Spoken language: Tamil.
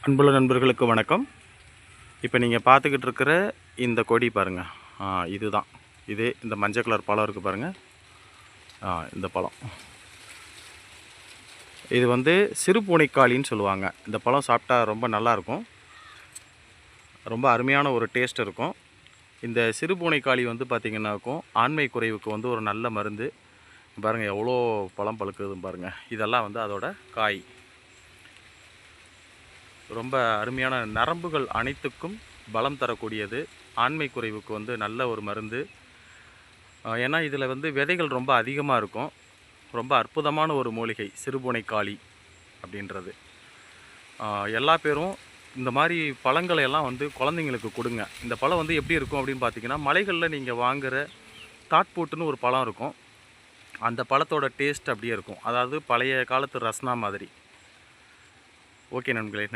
அன்புள்ள நண்பர்களுக்கு வணக்கம். இப்போ நீங்கள் பார்த்துக்கிட்டு இருக்கிற இந்த கொடி பாருங்கள். இதுதான் இந்த மஞ்சள் கலர் பழம் இருக்குது பாருங்கள். இந்த பழம் இது சிறு பூனைக்காளின்னு சொல்லுவாங்க. இந்த பழம் சாப்பிட்டா ரொம்ப நல்லாயிருக்கும், ரொம்ப அருமையான ஒரு டேஸ்ட் இருக்கும். இந்த சிறு பூனைக்காளி பார்த்திங்கன்னாக்கும் ஆண்மை குறைவுக்கு ஒரு நல்ல மருந்து. பாருங்கள் எவ்வளோ பழம் பழுக்குதுன்னு பாருங்கள். இதெல்லாம் அதோட காய். ரொம்ப அருமையான நரம்புகள் அனைத்துக்கும் பலம் தரக்கூடியது. ஆண்மை குறைவுக்கு நல்ல ஒரு மருந்து. ஏன்னா இதில் விதைகள் ரொம்ப அதிகமாக இருக்கும். ரொம்ப அற்புதமான ஒரு மூலிகை சிறுபூனைக்காளி அப்படின்றது. எல்லா பேரும் இந்த மாதிரி பழங்களை எல்லாம் குழந்தைங்களுக்கு கொடுங்க. இந்த பழம் எப்படி இருக்கும் அப்படின்னு பார்த்தீங்கன்னா, மலைகளில் நீங்கள் வாங்குகிற தாட்பூட்டுன்னு ஒரு பழம் இருக்கும். அந்த பழத்தோட டேஸ்ட் அப்படியே இருக்கும். அதாவது பழைய காலத்து ரஸ்னா மாதிரி. ஓகே நண்பர்களே.